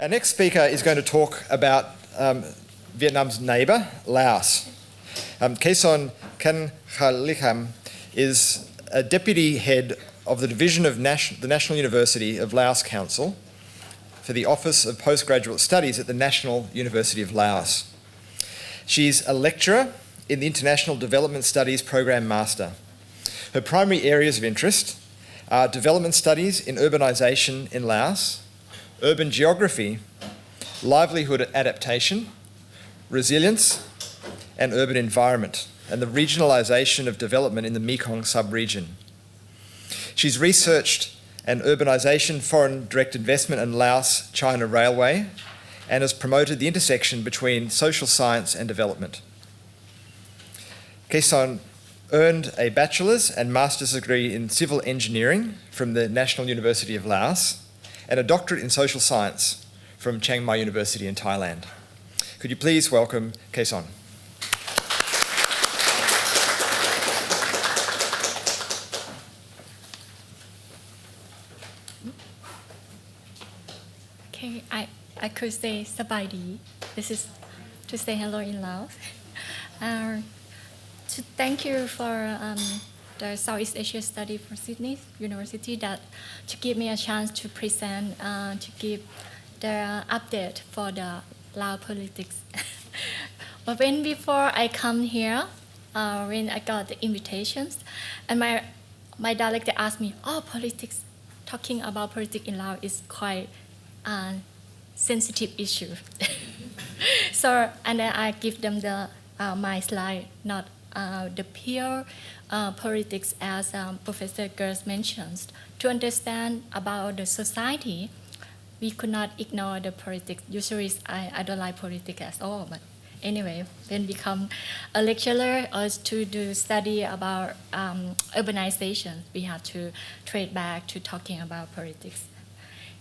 Our next speaker is going to talk about Vietnam's neighbour, Laos. Kesone Kanhalikham is a deputy head of the division of the National University of Laos Council for the Office of Postgraduate Studies at the National University of Laos. She's a lecturer in the International Development Studies Program Master. Her primary areas of interest are development studies in urbanisation in Laos, urban geography, livelihood adaptation, resilience, and urban environment, and the regionalisation of development in the Mekong sub-region. She's researched an urbanisation, foreign direct investment and Laos-China railway, and has promoted the intersection between social science and development. Kesone earned a bachelor's and master's degree in civil engineering from the National University of Laos and a doctorate in social science from Chiang Mai University in Thailand. Could you please welcome Kesone? Okay, I could say sabaidi. This is to say hello in Laos. To thank you for the Southeast Asia Study for Sydney University to give me a chance to present, to give the update for the Lao politics. But before I come here, when I got the invitations, and my director asked me, politics, talking about politics in Laos is quite sensitive issue. So, and then I give them the my slide, not the pure politics as Professor Gers mentions. To understand about the society, we could not ignore the politics. Usually I don't like politics at all, but anyway, when become a lecturer or to do study about urbanization, we have to trade back to talking about politics.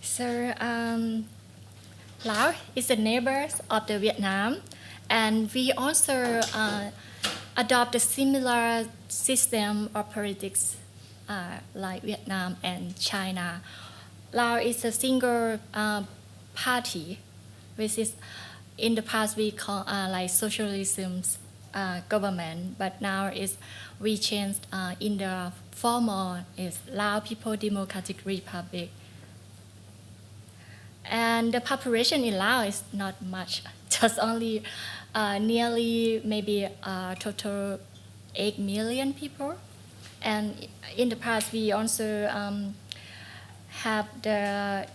So Laos is a neighbor of the Vietnam, and we also adopt a similar system of politics like Vietnam and China. Laos is a single party, which is in the past we call like socialism government, but now we changed in the formal is Lao People Democratic Republic. And the population in Laos is not much, just only nearly maybe total 8 million people. And in the past, we also have the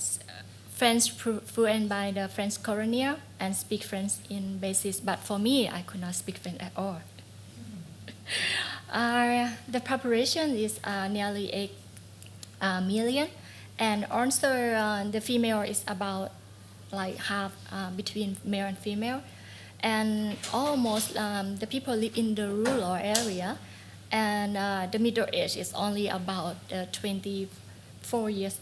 French fluent by the French colonial and speak French in basis. But for me, I could not speak French at all. The population is nearly 8 million. And also the female is about like half between male and female. And almost the people live in the rural area. And the middle age is only about 24 years.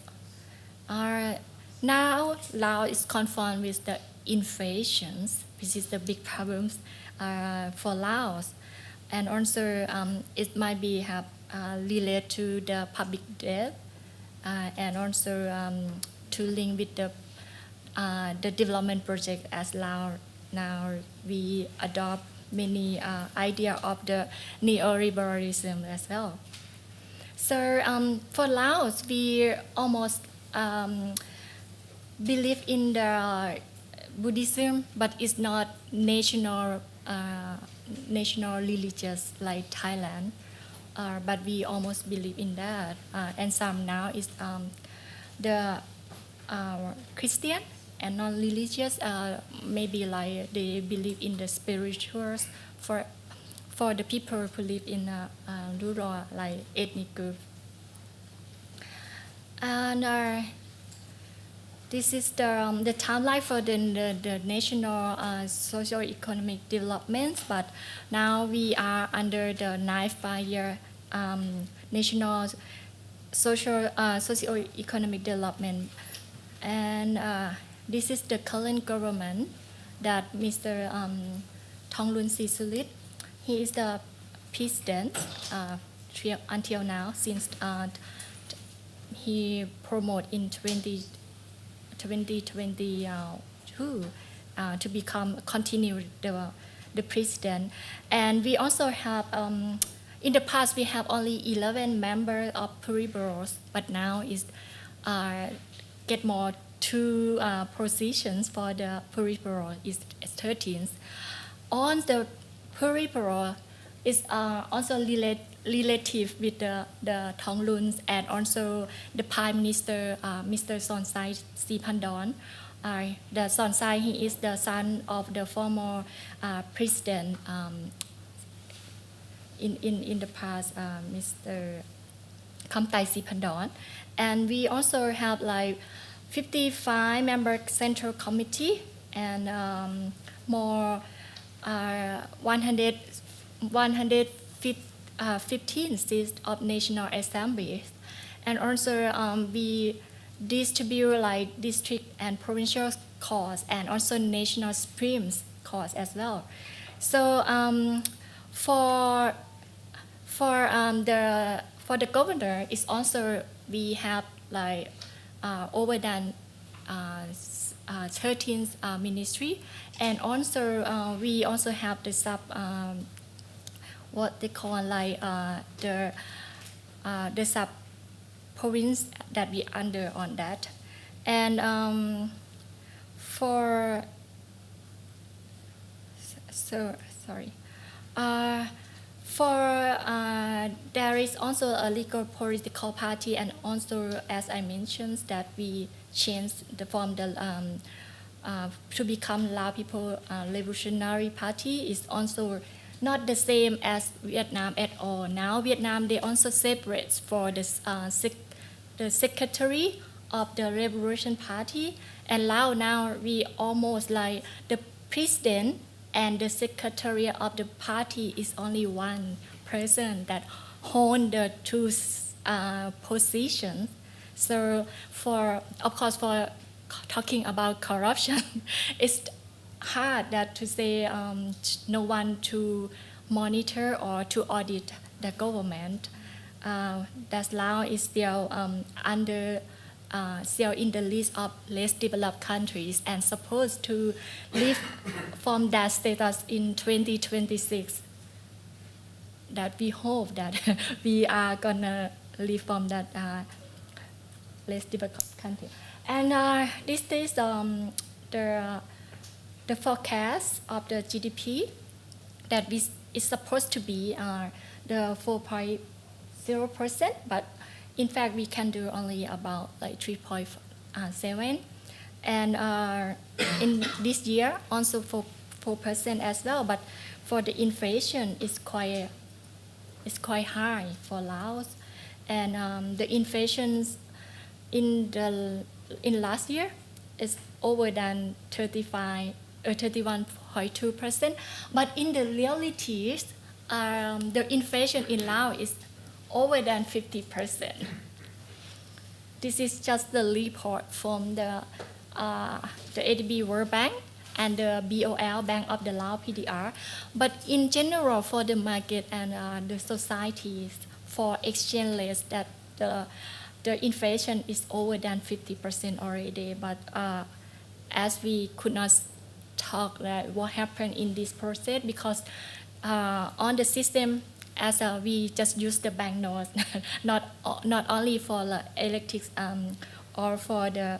Now Laos is confronted with the inflation, which is the big problem for Laos. And also it might be related to the public debt. And also to link with the development project as now we adopt many idea of the neoliberalism as well. So for Laos, we almost believe in the Buddhism, but it's not national religious like Thailand. But we almost believe in that. And some now is the Christian and non-religious, maybe like they believe in the spirituals for the people who live in rural like ethnic group. And this is the timeline for the national socio-economic development, but now we are under the 9th five-year national socio-economic development. And this is the current government that Mr. Thongloun Sisulit, he is the president until now, since he promoted in 2022 to continue the president. And we also have, in the past we have only 11 members of Politburo, but now is get more 2 positions for the Politburo is 13. On the Politburo is also relative with the Thongluns and also the Prime Minister, Mr. Sonsai Siphandorn. The Sonsai, he is the son of the former president in the past, Mr. Khamtai Siphandorn. And we also have like 55 member central committee and more 115 seats of National Assembly. And also we distribute like district and provincial courts and also national Supreme courts as well. So for the governor, it's also we have like over than 13 ministry, and also we also have the what they call like the sub province that we under on that. And there is also a legal political party, and also as I mentioned that we changed from the to become Lao People Revolutionary Party is also not the same as Vietnam at all. Now Vietnam, they also separate for the secretary of the Revolution Party, and Lao now we almost like the president and the secretary of the party is only one person that hold the 2 positions. So of course for talking about corruption, it's hard that to say no one to monitor or to audit the government. That Lao is still still in the list of less developed countries and supposed to live from that status in 2026. That we hope that we are gonna live from that less developed country. And this is the forecast of the GDP that is supposed to be the 4.0%, but in fact we can do only about like 3.7, and in this year also for 4% as well. But for the inflation is quite high for Laos, and the inflation in last year is over than 31.2%. But in the realities, the inflation in Laos is over than 50%. This is just the report from the ADB World Bank and the BOL Bank of the Laos PDR. But in general, for the market and the societies, for exchange rates, that the inflation is over than 50% already. But as we could not talk that what happened in this process, because on the system, as we just use the banknotes, not only for the electrics or for the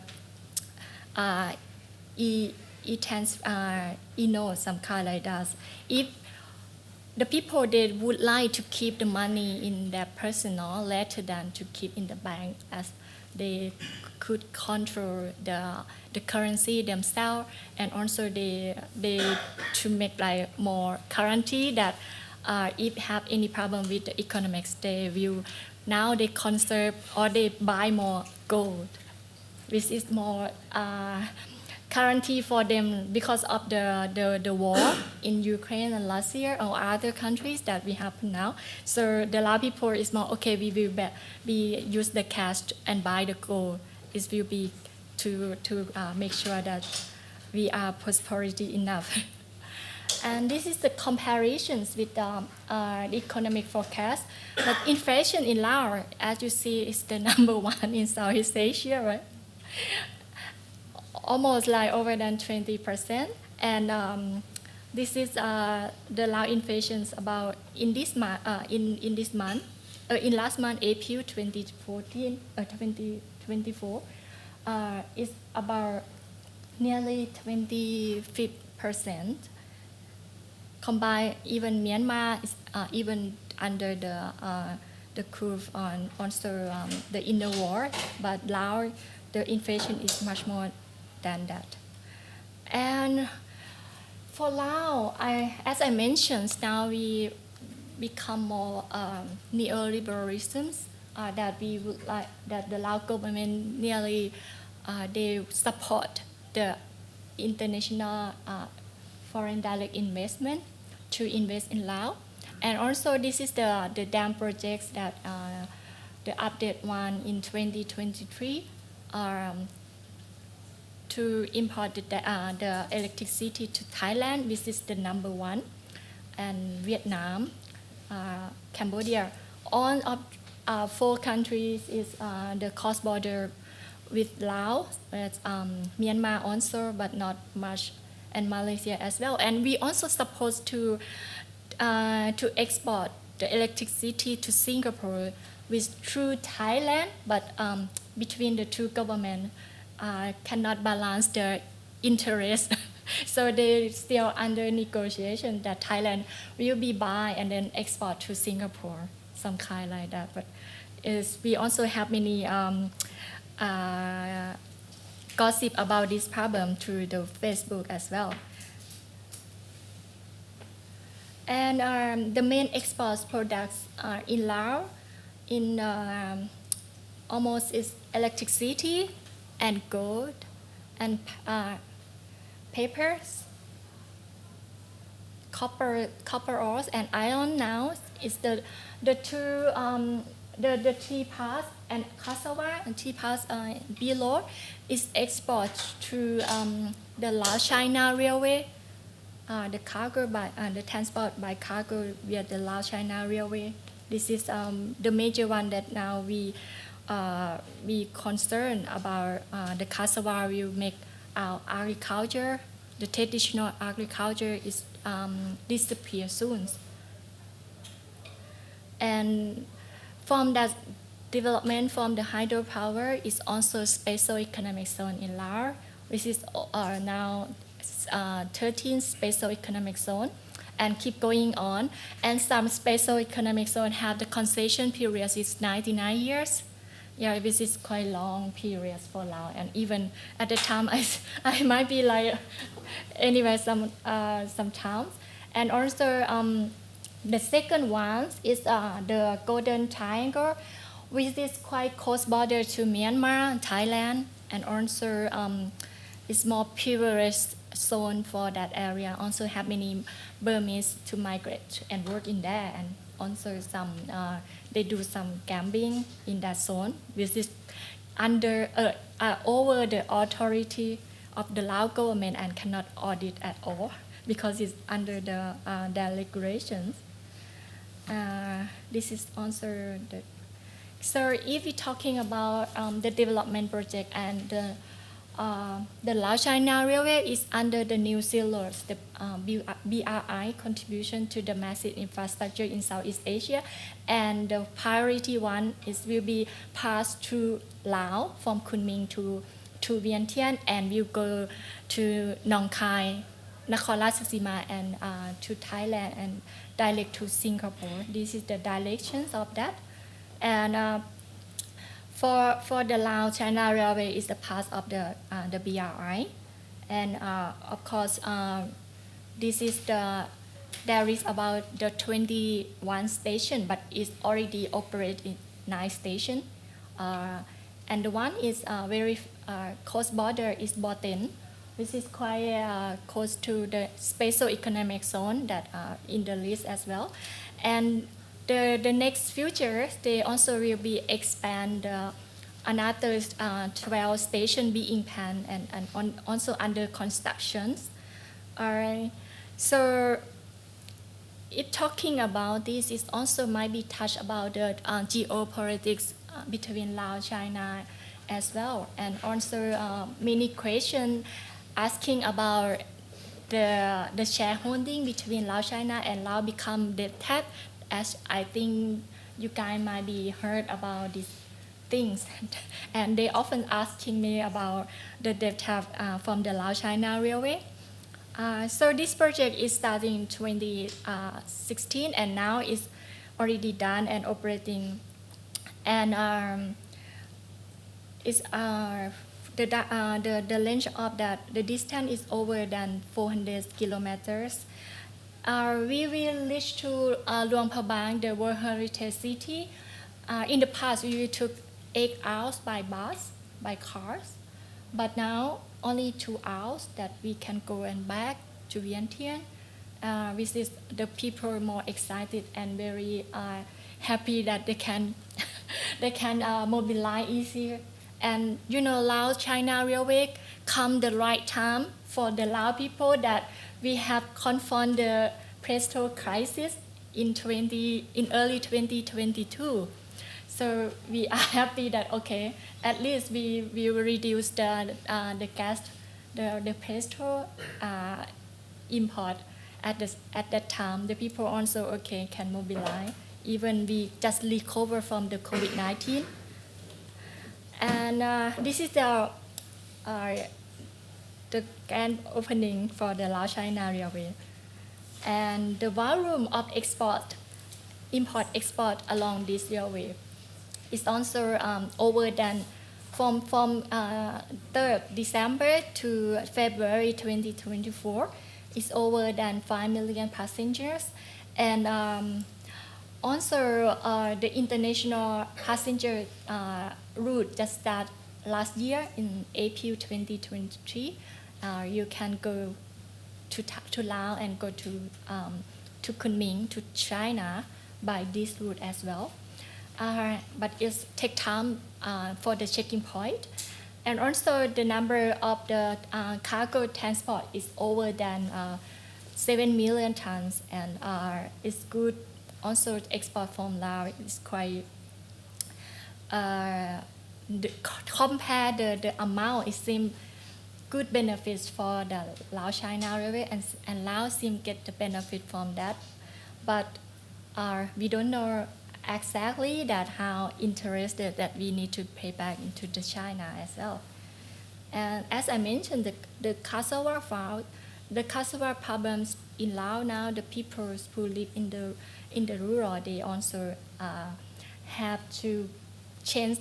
e-notes, some kind like that. If the people, they would like to keep the money in their personal rather than to keep in the bank, as they could control the currency themselves, and also they to make like more guarantee that if have any problem with the economics, they will now they conserve or they buy more gold, which is more guarantee for them because of the war in Ukraine and Russia or other countries that we have now. So the Lao people is more okay. We will use the cash and buy the gold. It will be to make sure that we are prosperity enough. And this is the comparisons with the economic forecast. But inflation in Laos, as you see, is the number 1 in Southeast Asia, right? almost like over than 20%. And this is the Lao inflations about in this month, in last month, April 2024, is about nearly 25%. Combined, even Myanmar is even under the curve on also the inner war, but Laos, the inflation is much more than that. And for Laos, as I mentioned, now we become more neoliberalism, that we would like that the Lao government nearly they support the international foreign direct investment to invest in Laos. And also this is the dam projects that the update one in 2023 to import the electricity to Thailand. This is the number one, and Vietnam, Cambodia. All of 4 countries is the cross border with Laos, Myanmar also, but not much, and Malaysia as well. And we also supposed to export the electricity to Singapore through Thailand, but between the two governments cannot balance the interest. So they still under negotiation that Thailand will be buy and then export to Singapore, some kind like that. But we also have many gossip about this problem through the Facebook as well. And the main export products in Laos in almost is electricity and gold and papers, copper ores and iron. Now is the three parts, and cassava and three parts below is export to the Laos China Railway. The cargo by the transport by cargo via the Laos China Railway. This is the major one that now we concerned about. The cassava will make our agriculture, the traditional agriculture is disappear soon. And from that development from the hydropower is also special economic zone in Laos, which is now 13 special economic zone, and keep going on. And some special economic zone have the concession period is 99 years. Yeah, this is quite long periods for Laos. And even at the time, I might be like anyway sometimes. And also the second one is the Golden Triangle, which is quite close border to Myanmar, Thailand, and also it's more privileged zone for that area. Also have many Burmese to migrate and work in there, and also some they do some gambling in that zone, which is under over the authority of the Lao government and cannot audit at all because it's under their regulations. This is also the. So if we're talking about the development project and the Laos China Railway is under the New Zealand's the BRI contribution to the massive infrastructure in Southeast Asia, and the priority one will be passed through Laos from Kunming to Vientiane, and will go to Nong Khai, Nakhon Ratchasima, and to Thailand and direct to Singapore. This is the directions of that. And for the Laos China Railway is a part of the BRI, and of course this is there is about the 21 station, but it's already operated in 9 stations, and the one is very close border is Boten, which is quite close to the special economic zone that in the list as well. And the next future, they also will be expand another 12 stations being planned and also under construction. So if talking about this, it also might be touched about the geopolitics between Laos, China, as well. And also many questions asking about the shareholding between Laos China and Laos become debt tap, as I think you guys might be heard about these things. And they often asking me about the debt tap from the Laos China Railway. So this project is starting in 2016 and now is already done and operating. And it's the length of that, the distance is over than 400 kilometers. We will reach to Luang Prabang, the World Heritage City. In the past, we took 8 hours by bus, by cars, but now only 2 hours that we can go and back to Vientiane. Which is the people more excited and very happy that they can mobilize easier. And Laos China Railway come the right time for the Lao people that we have confront the petrol crisis in early 2022. So we are happy that okay, at least we will reduce the gas, the petrol import at that time. The people also okay can mobilize. Even we just recover from the COVID-19. And this is the grand opening for the Laos China Railway. And the volume of import-export along this railway is also over than from 3rd December to February 2024 is over than 5 million passengers. And also the international passenger route just started last year in April 2023. You can go to Laos and go to Kunming, to China by this route as well. But it takes time for the checking point. And also the number of the cargo transport is over than 7 million tons, and it's good. Also export from Laos is quite, compare the amount, it seems good benefits for the Laos China Railway, and Laos seem get the benefit from that. But we don't know exactly that how interested that we need to pay back into the China as well. And as I mentioned, the cassava farm, the cassava problems in Laos now, the people who live in the rural, they also have to change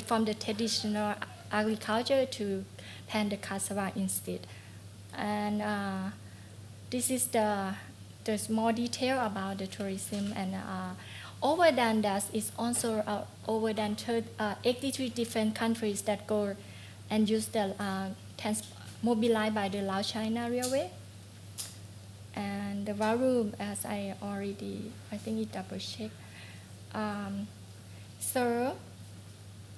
from the traditional agriculture to plant the cassava instead. And this is the small detail about the tourism. And over than that is also over than 83 different countries that go and use the mobilized by the Laos China Railway. And the volume, as I think it double checked. So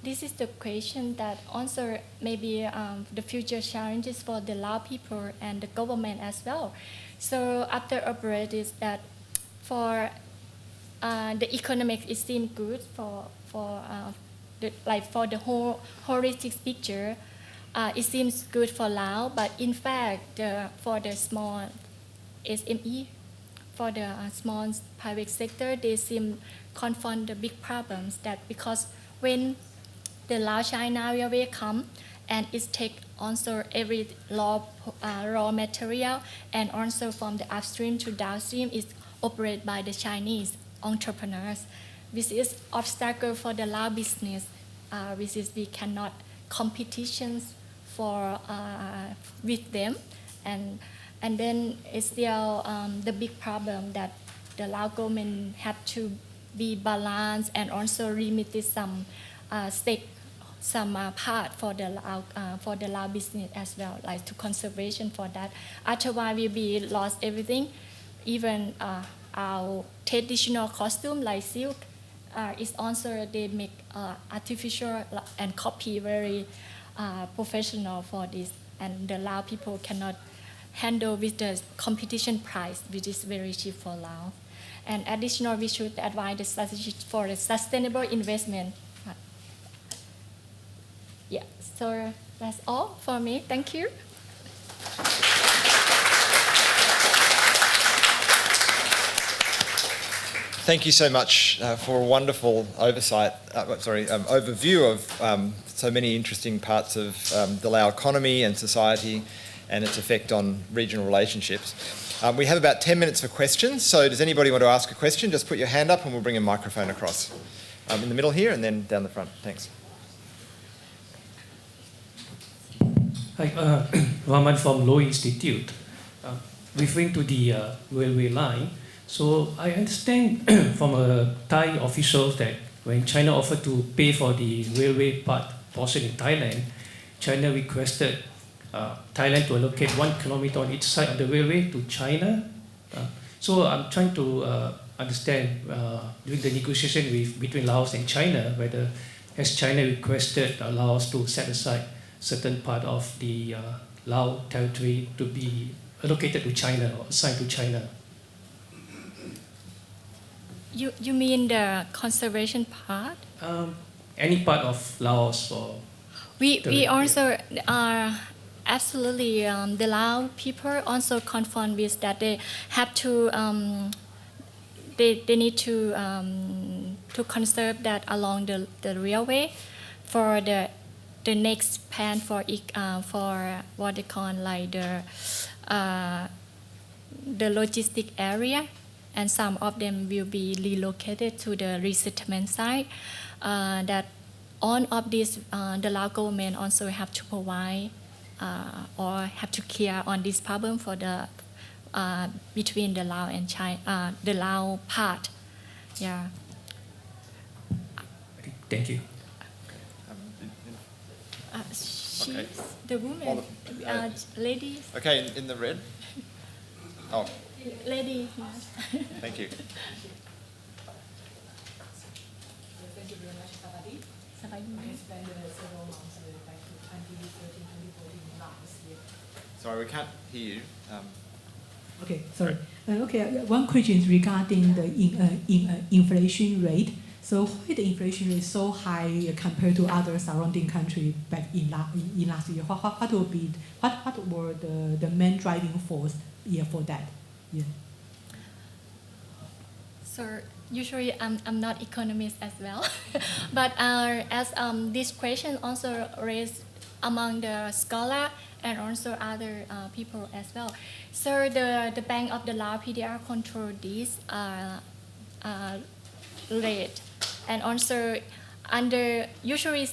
this is the question that also maybe the future challenges for the Lao people and the government as well. So after operators that for the economics, it seems good for the whole holistic picture. It seems good for Laos, but in fact, for the small SME, for the small private sector, they seem confront the big problems that because when the Laos China Railway come and it take also every raw material, and also from the upstream to downstream is operated by the Chinese entrepreneurs. This is obstacle for the Lao business, which is we cannot competitions with them, and then it's still the big problem that the Lao government have to be balanced and also limited some part for the Lao business as well, like to conservation for that. Otherwise, we be lost everything. Even our traditional costume like silk is also they make artificial and copy very professional for this, and the Lao people cannot handle with the competition price, which is very cheap for Laos. And additional, we should advise the strategy for a sustainable investment. Yeah, so that's all for me. Thank you. Thank you so much for a wonderful overview of so many interesting parts of the Lao economy and society and its effect on regional relationships. We have about 10 minutes for questions, so does anybody want to ask a question? Just put your hand up and we'll bring a microphone across. In the middle here and then down the front. Thanks. Hi, Rahman from Law Institute. Referring to the railway line, so I understand from Thai officials that when China offered to pay for the railway portion in Thailand, China requested Thailand to allocate 1 kilometer on each side of the railway to China. So I'm trying to understand during the negotiation between Laos and China, whether has China requested Laos to set aside certain part of the Lao territory to be allocated to China or assigned to China. You mean the conservation part? Any part of Laos or... We also are absolutely, the Lao people also confront with that they have to, they need to conserve that along the railway for the next plan for what they call like the logistic area, and some of them will be relocated to the resettlement site. That all of this, the Lao government also have to provide or have to care on this problem for the between the Lao and China, the Lao part. Yeah. Thank you. She's Okay. the woman, lady. Okay, in the red. Oh, Lady. Yes. thank you. Thank you very much, Sabadi. I spent several months back to 2013, 2014 in Laos. Sorry, we can't hear you. Okay, sorry. One question is regarding the inflation rate. So why the inflation rate is so high compared to other surrounding countries back in last year? What were the main driving force for that? Yeah. So usually I'm not economist as well, but as this question also raised among the scholar and also other people as well. So the Bank of the Lao PDR control this rate, and also under usually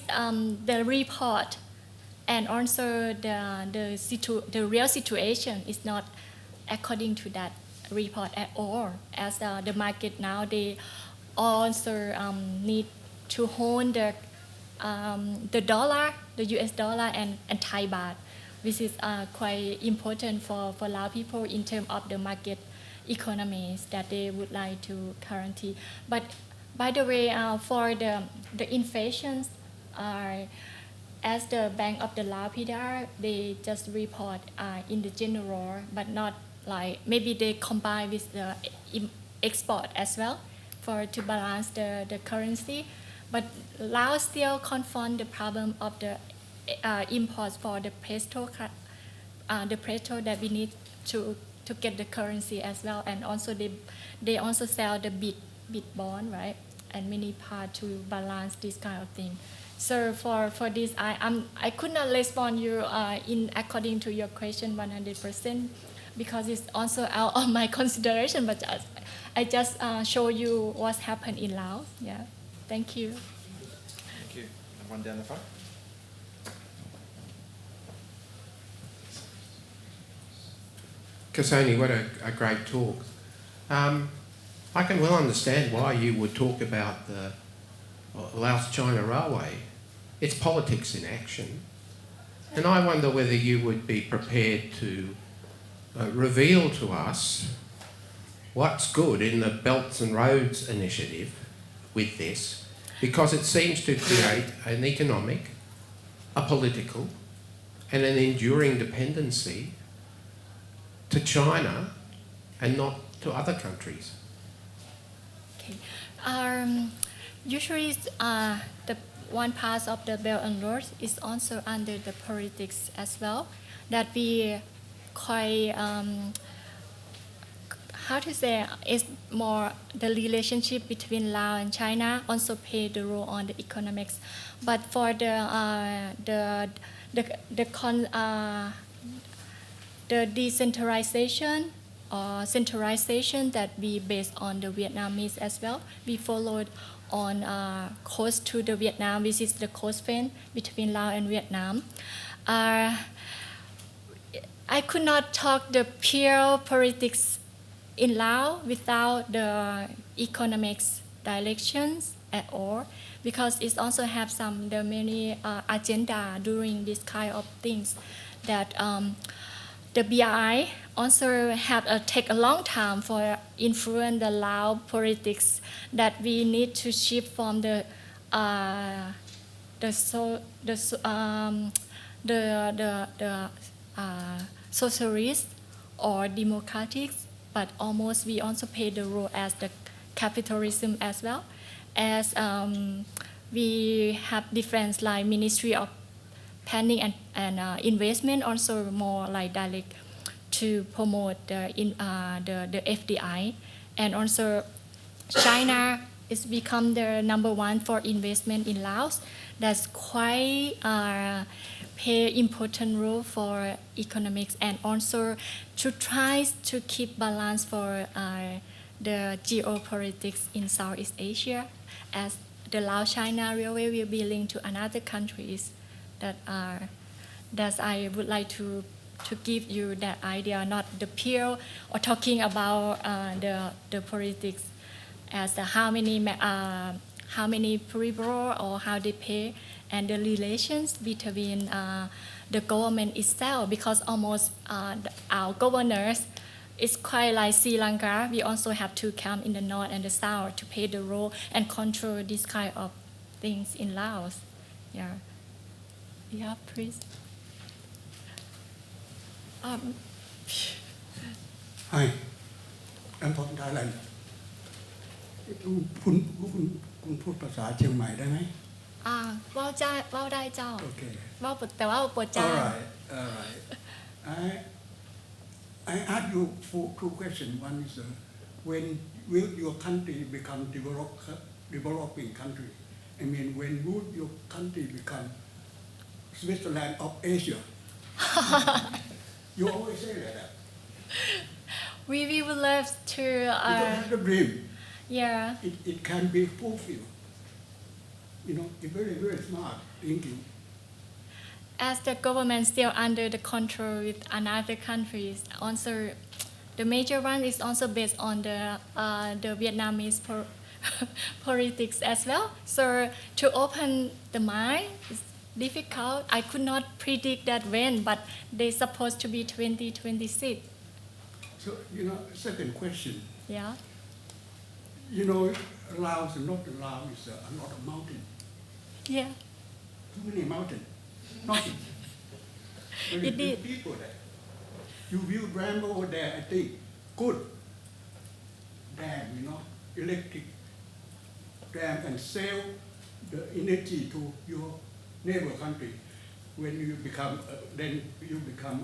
the report and also the real situation is not according to that report at all, as the market now they also need to hold the dollar, the US dollar and Thai baht, which is quite important for Lao people in terms of the market economies that they would like to guarantee. But by the way, for the inflations, as the Bank of the Lao PDR, they just report in the general, but not like maybe they combine with the export as well to balance the currency. But Laos still confront the problem of the imports for the peso that we need to get the currency as well, and also they also sell the bit bond, right, and many part to balance this kind of thing. So for this, I could not respond you in according to your question 100%, because it's also out of my consideration. But I just show you what's happened in Laos. Yeah, thank you. Thank you. And one down the front. Kesone, what a great talk. I can well understand why you would talk about the Laos-China Railway. It's politics in action. And I wonder whether you would be prepared to reveal to us what's good in the Belts and Roads initiative with this, because it seems to create an economic, a political, and an enduring dependency to China and not to other countries. Okay. Usually, one part of the Belt and Road is also under the politics as well. That we quite how to say is more the relationship between Laos and China also play the role on the economics, but for the decentralization or centralization that we based on the Vietnamese as well, we followed on coast to the Vietnam, which is the coast fence between Laos and Vietnam. I could not talk the pure politics in Laos without the economics directions at all, because it also have the many agenda during this kind of things that the BRI also have take a long time for influence the Lao politics, that we need to shift from the socialist or democratic, but almost we also play the role as the capitalism as well, as we have different like Ministry of Planning and Investment, also more like direct to promote the FDI, and also China is become the number one for investment in Laos. That's quite play important role for economics, and also to try to keep balance for the geopolitics in Southeast Asia, as the Lao-China railway will be linked to another countries that I would like to give you that idea, not the pure or talking about the politics as how many people or how they pay, and the relations between the government itself, because almost our governors is quite like Sri Lanka. We also have to come in the north and the south to play the role and control this kind of things in Laos. Yeah, please. Hi, I'm from Thailand. คุณพูดภาษาเชียงใหม่ได้ไหม เว้าได้เจ้า Okay. แต่ว่าปวดจ้า All right. I ask you two questions. One is when will your country become developing country? I mean, when would your country become Switzerland of Asia? You always say that. We would love to. It's a dream. Yeah. It can be fulfilled. You know, it's very, very smart thinking. As the government still under the control with another countries, also the major one is also based on the Vietnamese politics as well. So to open the mind is difficult. I could not predict that when, but they're supposed to be 2026. So, you know, second question. Yeah. You know, Laos is not Laos, is a lot of mountain. Yeah. Too many mountains. Nothing. Very few people there. You build dam over there, I think, good. Dam, you know, electric dam, and sell the energy to your neighbor country. When you become, then you become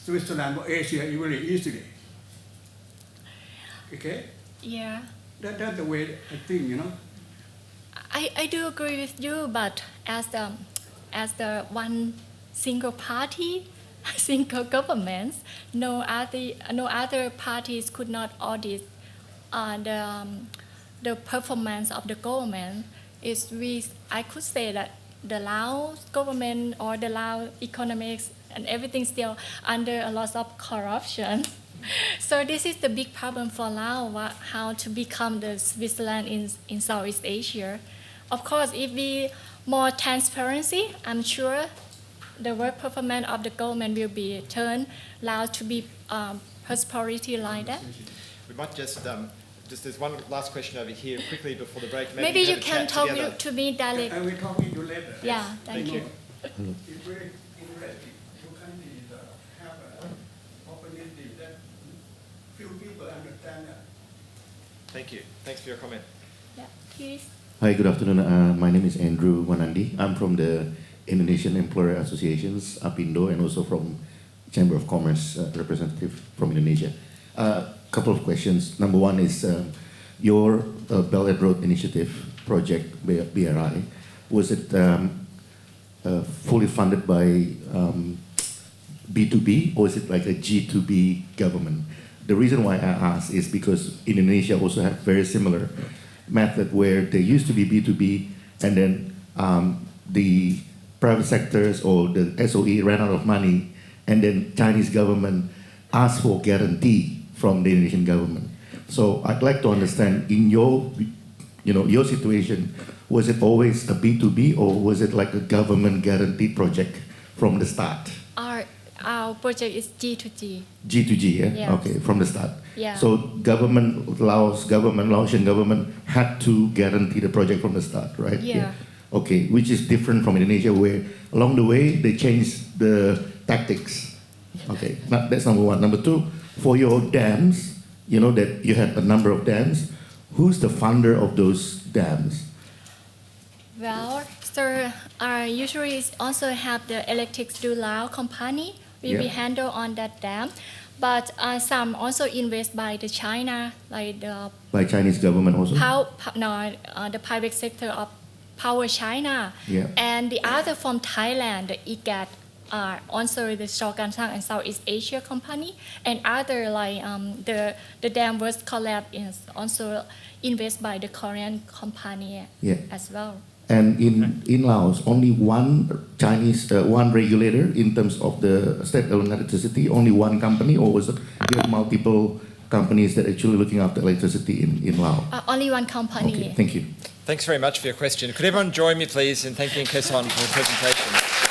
Switzerland or Asia very easily. Okay? Yeah. That's the way I think, you know. I do agree with you, but as the one single party, single government, no other parties could not audit the performance of the government. I could say that the Laos government or the Lao economics and everything still under a lot of corruption. So this is the big problem for Laos, how to become the Switzerland in Southeast Asia. Of course, if we more transparency, I'm sure the work performance of the government will be turned Laos to be prosperity like that. We might just there's one last question over here quickly before the break. Maybe you can talk to me directly. I will talk to you later. Yeah, thank you. It's very interesting. Your country have an opportunity that few people understand that. Thank you. Thanks for your comment. Yeah, please. Hi, good afternoon. My name is Andrew Wanandi. I'm from the Indonesian Employer Associations, APindo, and also from Chamber of Commerce representative from Indonesia. Couple of questions. Number one is your Belt and Road Initiative project, BRI, was it fully funded by B2B or is it like a G2B government? The reason why I ask is because Indonesia also have very similar method where there used to be B2B and then the private sectors or the SOE ran out of money and then Chinese government asked for guarantee from the Indonesian government. So I'd like to understand in your situation, was it always a B2B or was it like a government guaranteed project from the start? Our project is G2G. G2G, yeah? Yes. Okay, from the start. Yeah. So Laotian government had to guarantee the project from the start, right? Yeah. Okay, which is different from Indonesia where along the way they changed the tactics. Okay, that's number one. Number two, for your dams, you know that you had a number of dams. Who's the funder of those dams? Well, so usually also have the electric do Lao company will be handled on that dam, but some also invest by the China, like the By Chinese government also? the private sector of Power China, and the other from Thailand, the IGAT, also the Shogansang and Southeast Asia company, and other like the dam was collapsed is also invest by the Korean company as well. And in Laos, only one Chinese, one regulator in terms of the state-owned electricity, only one company, or was it there multiple companies that actually looking after electricity in Laos? Only one company. Okay, thank you. Thanks very much for your question. Could everyone join me, please, in thanking Kesone for the presentation?